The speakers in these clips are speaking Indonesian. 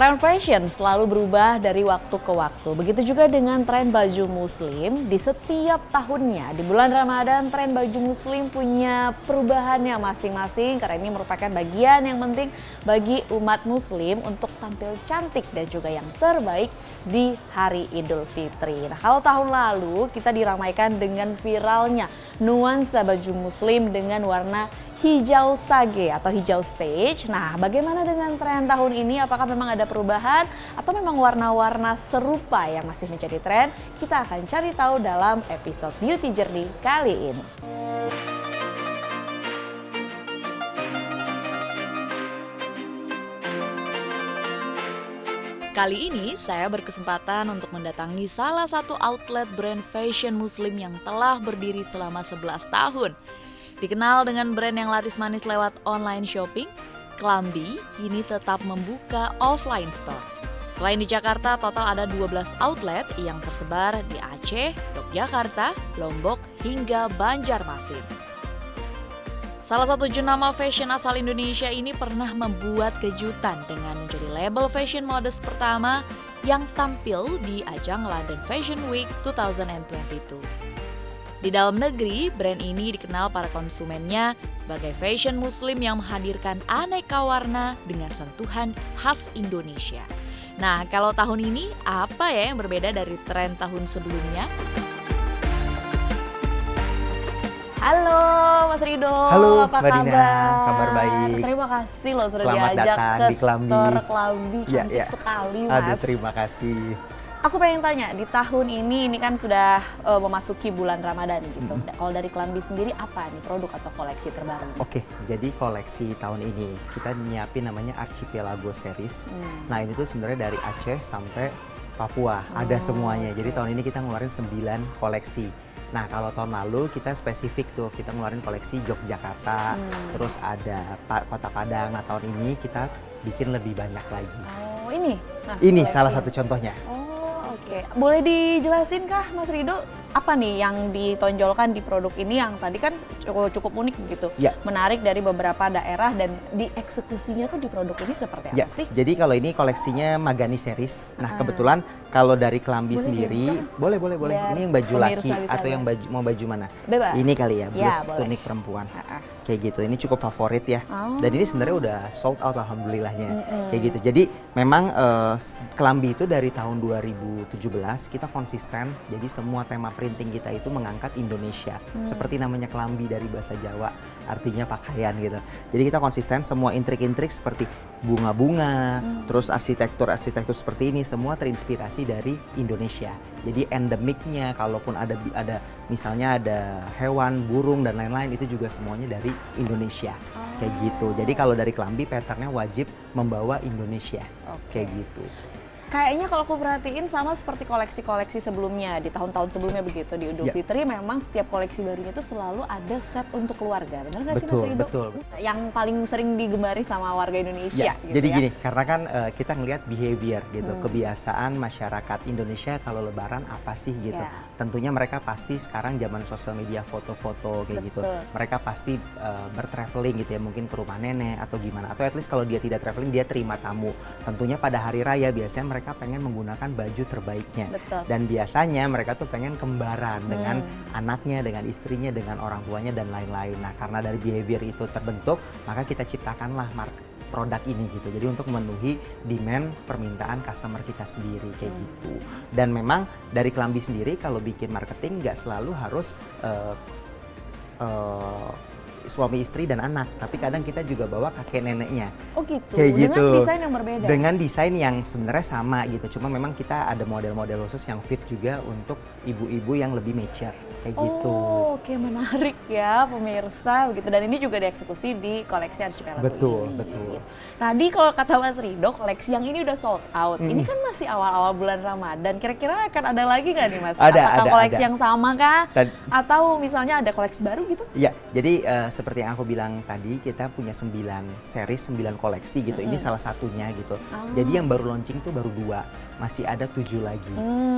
Tren fashion selalu berubah dari waktu ke waktu. Begitu juga dengan tren baju muslim di setiap tahunnya. Di bulan Ramadan, tren baju muslim punya perubahannya masing-masing karena ini merupakan bagian yang penting bagi umat muslim untuk tampil cantik dan juga yang terbaik di hari Idul Fitri. Nah, kalau tahun lalu kita diramaikan dengan viralnya nuansa baju muslim dengan warna hijau sage atau hijau sage. Nah, bagaimana dengan tren tahun ini? Apakah memang ada perubahan atau memang warna-warna serupa yang masih menjadi tren? Kita akan cari tahu dalam episode Beauty Journey kali ini. Kali ini saya berkesempatan untuk mendatangi salah satu outlet brand fashion muslim yang telah berdiri selama 11 tahun. Dikenal dengan brand yang laris manis lewat online shopping, Klambi kini tetap membuka offline store. Selain di Jakarta, total ada 12 outlet yang tersebar di Aceh, Yogyakarta, Lombok, hingga Banjarmasin. Salah satu jenama fashion asal Indonesia ini pernah membuat kejutan dengan menjadi label fashion modest pertama yang tampil di ajang London Fashion Week 2022. Di dalam negeri, brand ini dikenal para konsumennya sebagai fashion muslim yang menghadirkan aneka warna dengan sentuhan khas Indonesia. Nah, kalau tahun ini apa ya yang berbeda dari tren tahun sebelumnya? Halo Mas Rido, halo, apa Mbak kabar? Dina, kabar baik. Terima kasih loh sudah Selamat diajak datang ke di Klambi. store Klambi, cantik sekali Mas. Aduh, terima kasih. Aku pengen tanya, di tahun ini kan sudah memasuki bulan Ramadan gitu. Kalau dari Klambi sendiri apa nih produk atau koleksi terbaru? Oke, jadi koleksi tahun ini kita nyiapin namanya Archipelago Series. Nah, ini tuh sebenarnya dari Aceh sampai Papua, ada semuanya. Jadi tahun ini kita ngeluarin 9 koleksi. Nah, kalau tahun lalu kita spesifik tuh, kita ngeluarin koleksi Yogyakarta, terus ada Kota Padang. Nah, tahun ini kita bikin lebih banyak lagi. Oh, ini? Nah, Ini koleksi. salah satu contohnya. Oke, boleh dijelasin kah Mas Rido apa nih yang ditonjolkan di produk ini yang tadi kan cukup unik begitu, menarik dari beberapa daerah dan dieksekusinya tuh di produk ini seperti apa sih? Jadi kalau ini koleksinya Magani Series. Nah kebetulan kalau dari Klambi sendiri, boleh. Ini yang baju laki atau yang mau baju mana? Bebas. Ini kali ya, blus boleh. tunik perempuan. Kayak gitu, ini cukup favorit ya. Dan ini sebenarnya udah sold out alhamdulillahnya. Kayak gitu. Jadi memang Klambi itu dari tahun 2017 kita konsisten. Jadi semua tema printing kita itu mengangkat Indonesia. Seperti namanya Klambi dari bahasa Jawa, artinya pakaian gitu. Jadi kita konsisten semua intrik-intrik seperti bunga-bunga, terus arsitektur seperti ini semua terinspirasi dari Indonesia. Jadi endemiknya kalaupun ada misalnya ada hewan, burung dan lain-lain itu juga semuanya dari Indonesia. Kayak gitu. Jadi kalau dari Klambi patternnya wajib membawa Indonesia. Kayak gitu. Kayaknya kalau aku perhatiin sama seperti koleksi-koleksi sebelumnya, di tahun-tahun sebelumnya begitu, di Idul Fitri memang setiap koleksi barunya itu selalu ada set untuk keluarga, benar nggak sih Mas Rido? Betul. Yang paling sering digemari sama warga Indonesia gitu jadi ya? gini, karena kan kita ngelihat behavior gitu, kebiasaan masyarakat Indonesia kalau lebaran apa sih gitu. Tentunya mereka pasti sekarang zaman sosial media foto-foto kayak gitu. Mereka pasti bertraveling gitu ya, mungkin ke rumah nenek atau gimana. Atau at least kalau dia tidak traveling, dia terima tamu. Tentunya pada hari raya biasanya mereka pengen menggunakan baju terbaiknya. Dan biasanya mereka tuh pengen kembaran dengan anaknya, dengan istrinya, dengan orang tuanya dan lain-lain. Nah, karena dari behavior itu terbentuk, maka kita ciptakanlah produk ini gitu. Jadi untuk memenuhi demand permintaan customer kita sendiri kayak gitu. Dan memang dari Klambi sendiri kalau bikin marketing nggak selalu harus suami istri dan anak, tapi kadang kita juga bawa kakek neneknya. Oh gitu, kayak dengan gitu. desain yang berbeda? Dengan desain yang sebenarnya sama gitu, cuma memang kita ada model-model khusus yang fit juga untuk ibu-ibu yang lebih mature, kayak gitu. Oke, menarik ya pemirsa begitu. Dan ini juga dieksekusi di koleksi Archipelago ini. Betul. Tadi kalau kata Mas Rido, koleksi yang ini udah sold out. Ini kan masih awal-awal bulan Ramadan. Kira-kira akan ada lagi nggak nih Mas? Apakah koleksi yang sama kah? Atau misalnya ada koleksi baru gitu? Iya, jadi seperti yang aku bilang tadi, kita punya 9 series, 9 koleksi gitu. Ini salah satunya gitu. Jadi yang baru launching tuh baru 2. Masih ada 7 lagi.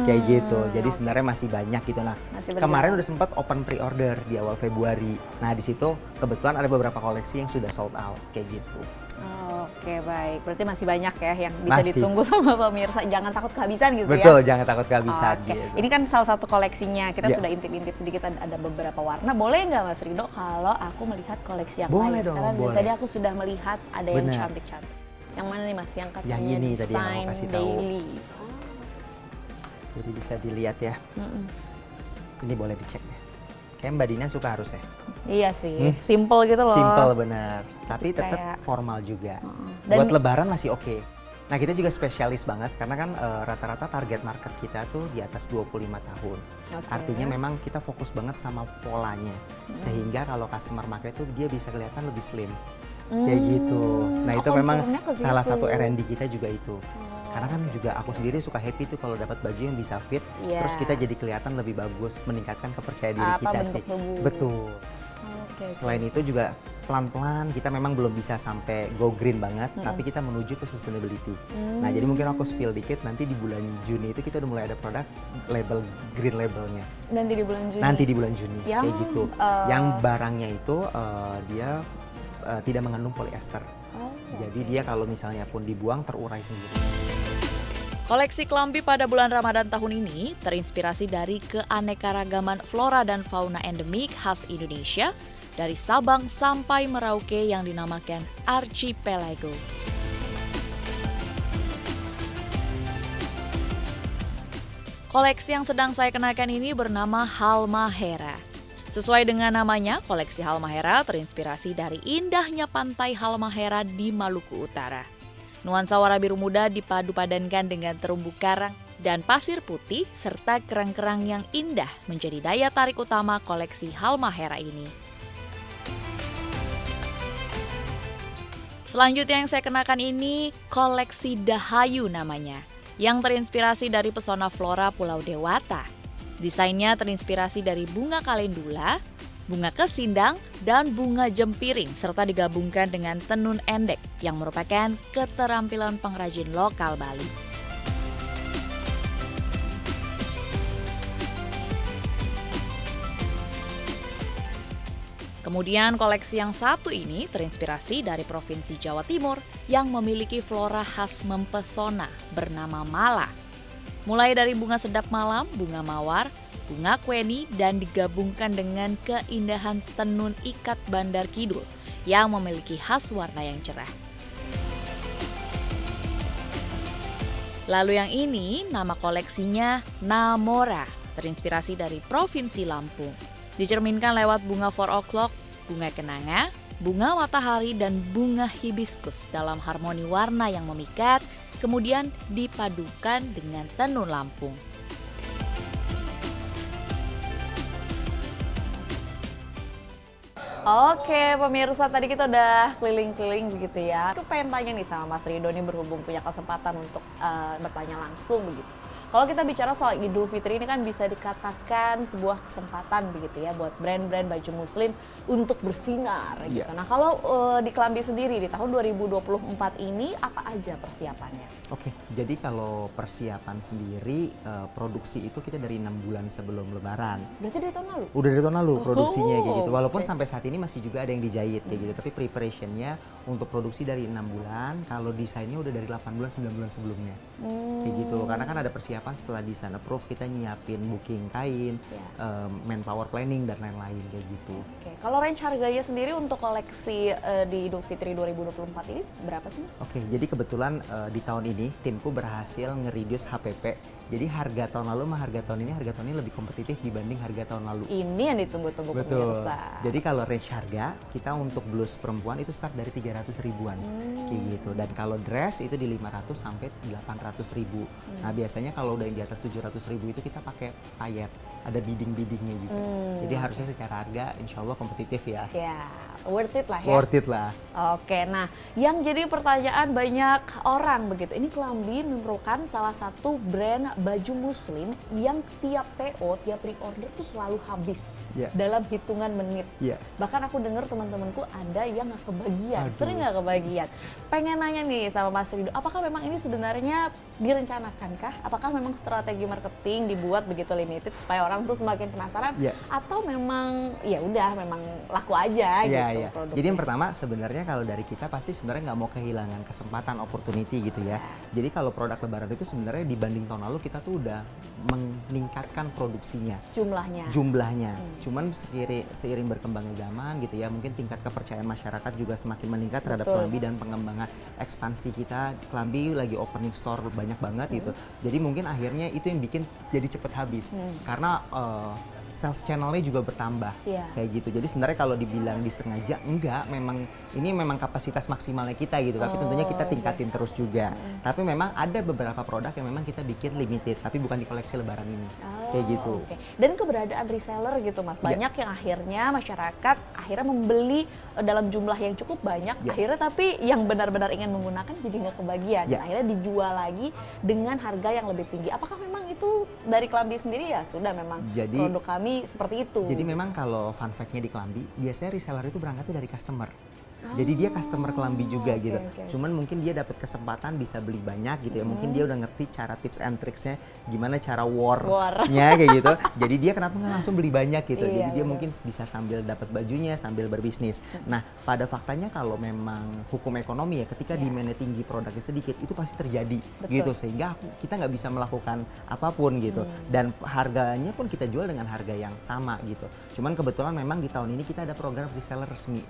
Kayak gitu. Jadi sebenarnya masih banyak gitu. Nah, kemarin udah sempat open pre-order di awal Februari. Nah, di situ kebetulan ada beberapa koleksi yang sudah sold out kayak gitu. Oke, baik. Berarti masih banyak ya yang bisa Masih. ditunggu sama pemirsa. Jangan takut kehabisan gitu ya. Betul, jangan takut kehabisan Oke. gitu. Ini kan salah satu koleksinya. Kita Ya. sudah intip-intip sedikit ada beberapa warna. Boleh nggak Mas Rido kalau aku melihat koleksi yang Boleh lain? dong, Karena dari boleh. tadi aku sudah melihat ada yang Benar. cantik-cantik. Yang mana nih Mas? Yang katanya Yang ini tadi yang aku design kasih tahu. daily. Jadi bisa dilihat ya. Mm-mm. Ini boleh dicek deh. Kayak Mbak Dina suka harus ya. Iya sih, simple gitu loh. Simple bener, tapi tetap kayak- formal juga. Dan- Buat lebaran masih oke. Nah kita juga spesialis banget karena kan rata-rata target market kita tuh di atas 25 tahun. Oke. Artinya memang kita fokus banget sama polanya. Sehingga kalau customer pakai tuh dia bisa kelihatan lebih slim. Kayak gitu. Nah itu memang concernnya ke salah situ. satu R&D kita juga itu. Karena kan juga aku sendiri suka happy tuh kalau dapat baju yang bisa fit, Iya. terus kita jadi kelihatan lebih bagus, meningkatkan kepercayaan diri Apa kita bentuk sih. tubuh. Betul. Oke. Selain itu juga pelan-pelan kita memang belum bisa sampai go green banget, tapi kita menuju ke sustainability. Nah jadi mungkin aku spill dikit, nanti di bulan Juni itu kita udah mulai ada produk label green labelnya. Nanti di bulan Juni. Nanti di bulan Juni Yang, kayak gitu. Yang barangnya itu dia tidak mengandung polyester. Oh, Jadi dia kalau misalnya pun dibuang terurai sendiri. Koleksi kelambi pada bulan Ramadan tahun ini terinspirasi dari keanekaragaman flora dan fauna endemik khas Indonesia dari Sabang sampai Merauke yang dinamakan Archipelago. Koleksi yang sedang saya kenakan ini bernama Halmahera. Sesuai dengan namanya, koleksi Halmahera terinspirasi dari indahnya pantai Halmahera di Maluku Utara. Nuansa warna biru muda dipadu-padankan dengan terumbu karang dan pasir putih serta kerang-kerang yang indah menjadi daya tarik utama koleksi Halmahera ini. Selanjutnya yang saya kenakan ini koleksi Dahayu namanya, yang terinspirasi dari pesona flora Pulau Dewata. Desainnya terinspirasi dari bunga kalendula, bunga kesindang, dan bunga jempiring serta digabungkan dengan tenun endek yang merupakan keterampilan pengrajin lokal Bali. Kemudian koleksi yang satu ini terinspirasi dari Provinsi Jawa Timur yang memiliki flora khas mempesona bernama Mala. Mulai dari bunga sedap malam, bunga mawar, bunga kueni, dan digabungkan dengan keindahan tenun ikat Bandar Kidul yang memiliki khas warna yang cerah. Lalu yang ini nama koleksinya Namora, terinspirasi dari Provinsi Lampung. Dicerminkan lewat bunga 4 o'clock, bunga kenanga, bunga matahari, dan bunga hibiscus dalam harmoni warna yang memikat, kemudian dipadukan dengan tenun Lampung. Oke, pemirsa, tadi kita udah keliling-keliling begitu ya. Aku pengen tanya nih sama Mas Rido nih, berhubung punya kesempatan untuk bertanya langsung begitu. Kalau kita bicara soal Idul Fitri ini kan bisa dikatakan sebuah kesempatan begitu ya buat brand-brand baju muslim untuk bersinar gitu. Iya. Nah, kalau di Kelambi sendiri di tahun 2024 ini apa aja persiapannya? Oke, jadi kalau persiapan sendiri produksi itu kita dari 6 bulan sebelum Lebaran. Berarti dari tahun lalu? Udah dari tahun lalu produksinya kayak gitu. Walaupun oke. sampai saat ini masih juga ada yang dijahit kayak gitu. Tapi preparationnya untuk produksi dari 6 bulan. Kalau desainnya udah dari 8 bulan 9 bulan sebelumnya. Kayak gitu. Karena kan ada persiapan setelah desain approve kita nyiapin booking kain, manpower planning dan lain-lain kayak gitu. Oke, kalau range harganya sendiri untuk koleksi di Idul Fitri 2024 ini berapa sih? Oke, jadi kebetulan di tahun ini timku berhasil nge-reduce HPP. Jadi harga tahun lalu sama harga tahun ini lebih kompetitif dibanding harga tahun lalu. Ini yang ditunggu-tunggu Betul. pemirsa. Jadi kalau range harga kita untuk blus perempuan itu start dari 300 ribuan kayak gitu. Dan kalau dress itu di 500 sampai 800 ribu. Nah biasanya kalau udah yang di atas 700 ribu itu kita pakai payet, ada bidding-biddingnya juga. Jadi harusnya secara harga insya Allah kompetitif ya. Ya, worth it lah ya. Worth it lah. Oke, nah yang jadi pertanyaan banyak orang begitu, ini Kelambi merupakan salah satu brand baju muslim yang tiap PO, tiap pre-order tuh selalu habis Yeah. dalam hitungan menit. Iya. Bahkan aku dengar teman-temanku ada yang nggak kebagian, Aduh. sering nggak kebagian. Pengen nanya nih sama Mas Rido, apakah memang ini sebenarnya direncanakan kah? Apakah memang strategi marketing dibuat begitu limited supaya orang tuh semakin penasaran? Iya. Atau memang ya udah memang laku aja gitu? Iya, ya. produknya? Jadi yang pertama sebenarnya kalau dari kita pasti sebenarnya nggak mau kehilangan kesempatan, opportunity gitu ya. Jadi kalau produk lebaran itu sebenarnya dibanding tahun lalu kita tuh udah meningkatkan produksinya. Jumlahnya. Cuman seiring berkembangnya zaman gitu ya, mungkin tingkat kepercayaan masyarakat juga semakin meningkat terhadap Kelambi dan pengembangan ekspansi kita. Kelambi lagi opening store banyak banget gitu. Jadi mungkin akhirnya itu yang bikin jadi cepet habis. Karena sales channelnya juga bertambah kayak gitu. Jadi sebenarnya kalau dibilang disengaja enggak, ini memang kapasitas maksimalnya kita gitu. Tapi tentunya kita tingkatin terus juga. Tapi memang ada beberapa produk yang memang kita bikin limited, tapi bukan di koleksi lebaran ini. Kayak gitu. Dan keberadaan reseller gitu Mas, banyak yang akhirnya masyarakat akhirnya membeli dalam jumlah yang cukup banyak, akhirnya tapi yang benar-benar ingin menggunakan jadi nggak kebagian. Dan akhirnya dijual lagi dengan harga yang lebih tinggi. Apakah memang itu dari Kelambi sendiri ya sudah memang produk kami seperti itu? Jadi memang kalau fun fact-nya di Kelambi, biasanya reseller itu berangkatnya dari customer. Jadi dia customer Kelambi juga gitu. Cuman mungkin dia dapat kesempatan bisa beli banyak gitu ya. Mungkin dia udah ngerti cara tips and tricksnya, gimana cara war-nya kayak gitu. Jadi dia kenapa nggak langsung beli banyak gitu. Jadi dia mungkin bisa sambil dapat bajunya sambil berbisnis. Nah pada faktanya kalau memang hukum ekonomi ya, ketika demand-nya tinggi produknya sedikit itu pasti terjadi gitu. Sehingga kita nggak bisa melakukan apapun gitu. Dan harganya pun kita jual dengan harga yang sama gitu. Cuman kebetulan memang di tahun ini kita ada program reseller resmi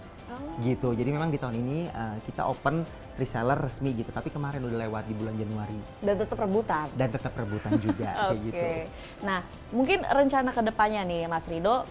gitu. Jadi memang di tahun ini kita open reseller resmi gitu, tapi kemarin udah lewat di bulan Januari. Dan tetap rebutan? Dan tetap rebutan juga kayak gitu. Nah mungkin rencana kedepannya nih Mas Rido,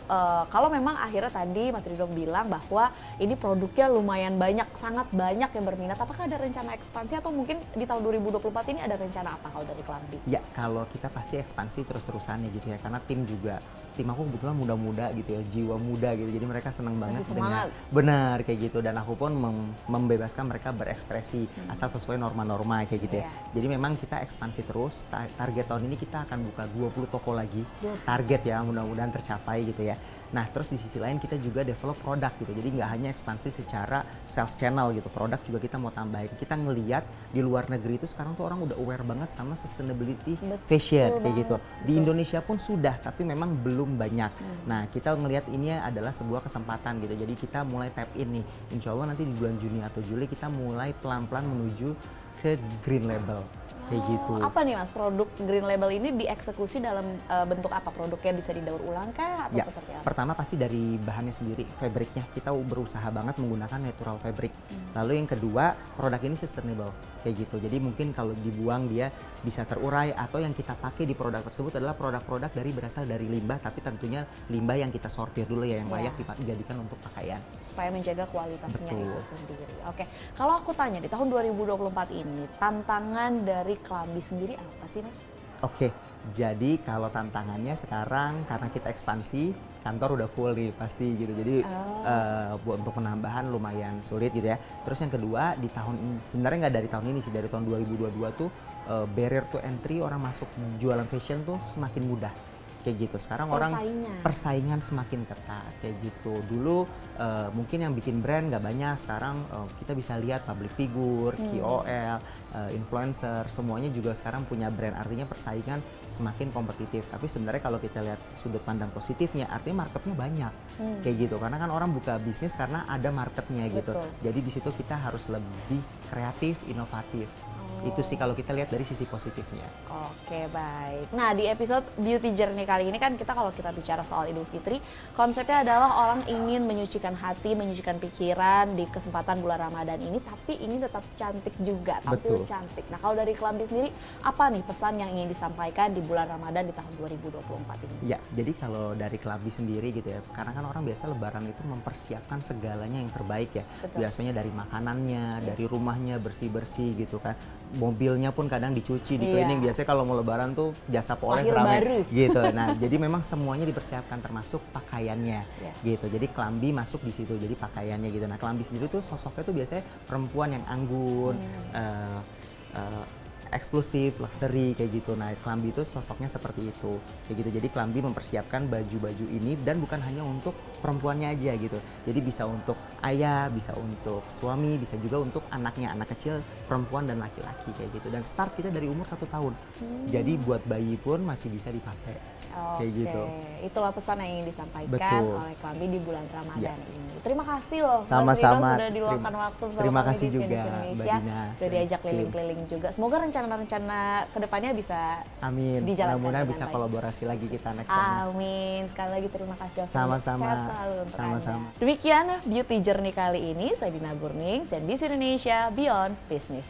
kalau memang akhirnya tadi Mas Rido bilang bahwa ini produknya lumayan banyak, sangat banyak yang berminat, apakah ada rencana ekspansi atau mungkin di tahun 2024 ini ada rencana apa kalau dari Kelambi? Ya kalau kita pasti ekspansi terus-terusan ya gitu ya, karena tim aku kebetulan muda-muda gitu ya, jiwa muda gitu, jadi mereka seneng banget dengan benar kayak gitu, dan aku pun membebaskan mereka berekspresi asal sesuai norma-norma kayak gitu ya. Jadi memang kita ekspansi terus, target tahun ini kita akan buka 20 toko lagi, target ya, mudah-mudahan tercapai gitu ya. Nah terus di sisi lain kita juga develop produk gitu, jadi nggak hanya ekspansi secara sales channel gitu, produk juga kita mau tambahin. Kita ngelihat di luar negeri itu sekarang tuh orang udah aware banget sama sustainability fashion kayak gitu. Di Indonesia pun sudah, tapi memang belum banyak. Nah kita ngelihat ini adalah sebuah kesempatan gitu, jadi kita mulai tap in nih. Insya Allah nanti di bulan Juni atau Juli kita mulai pelan-pelan menuju ke green label. Kayak gitu. Apa nih Mas, produk green label ini dieksekusi dalam bentuk apa? Produknya bisa didaur ulang kah atau seperti apa? Pertama pasti dari bahannya sendiri, fabriknya. Kita berusaha banget menggunakan natural fabric. Lalu yang kedua, produk ini sustainable kayak gitu. Jadi mungkin kalau dibuang dia bisa terurai, atau yang kita pakai di produk tersebut adalah produk-produk berasal dari limbah, tapi tentunya limbah yang kita sortir dulu ya, yang layak dijadikan untuk pakaian. Supaya menjaga kualitasnya itu sendiri. Oke, kalau aku tanya di tahun 2024 ini, tantangan dari Kelambi sendiri apa sih Mas? Oke, jadi kalau tantangannya sekarang karena kita ekspansi, kantor udah full nih pasti gitu. Jadi buat untuk penambahan lumayan sulit gitu ya. Terus yang kedua di sebenarnya nggak dari tahun ini sih, dari tahun 2022 tuh barrier to entry orang masuk jualan fashion tuh semakin mudah. Kayak gitu. Sekarang persaingan semakin ketat kayak gitu. Dulu mungkin yang bikin brand nggak banyak, sekarang kita bisa lihat public figure, KOL, influencer, semuanya juga sekarang punya brand. Artinya persaingan semakin kompetitif. Tapi sebenarnya kalau kita lihat sudut pandang positifnya, artinya marketnya banyak kayak gitu. Karena kan orang buka bisnis karena ada marketnya gitu. Jadi di situ kita harus lebih kreatif, inovatif. Itu sih kalau kita lihat dari sisi positifnya. Oke, baik. Nah, di episode Beauty Journey kali ini kan kalau kita bicara soal Idul Fitri, konsepnya adalah orang ingin menyucikan hati, menyucikan pikiran di kesempatan bulan Ramadan ini, tapi ingin tetap cantik juga, tampil cantik. Nah, kalau dari Kelambi sendiri, apa nih pesan yang ingin disampaikan di bulan Ramadan di tahun 2024 ini? Ya, jadi kalau dari Kelambi sendiri gitu ya, karena kan orang biasa lebaran itu mempersiapkan segalanya yang terbaik ya. Biasanya dari makanannya, dari rumahnya bersih-bersih gitu kan. Mobilnya pun kadang dicuci, di cleaning. Biasanya kalau mau lebaran tuh jasa poles ramai gitu. Nah, jadi memang semuanya dipersiapkan termasuk pakaiannya gitu. Jadi Kelambi masuk di situ, jadi pakaiannya gitu. Nah, Kelambi sendiri tuh sosoknya tuh biasanya perempuan yang anggun, eksklusif, luxury kayak gitu. Nah, Kelambi itu sosoknya seperti itu kayak gitu. Jadi Kelambi mempersiapkan baju-baju ini dan bukan hanya untuk perempuannya aja gitu. Jadi bisa untuk ayah, bisa untuk suami, bisa juga untuk anaknya, anak kecil, perempuan dan laki-laki kayak gitu. Dan start kita dari umur 1 tahun. Jadi buat bayi pun masih bisa dipakai kayak gitu. Itulah pesan yang ingin disampaikan Betul. oleh Kelambi di bulan Ramadan Ya. ini. Terima kasih loh Mas Rido Sama-sama. sudah diluangkan waktu bersama Terima kami kasih di juga, CNBC Mbak Indonesia. Dina. Udah diajak Thank you. keliling-keliling juga. Semoga rencana-rencana kedepannya bisa Amin. dijalankan Mudah-mudahan dengan bisa baik. kolaborasi lagi kita next time. Amin. Sekali lagi terima kasih. Sama-sama. Sehat selalu untuk Sama-sama. Anda. Demikian Beauty Journey kali ini. Saya Dina Burning, CNBC Indonesia Beyond Business.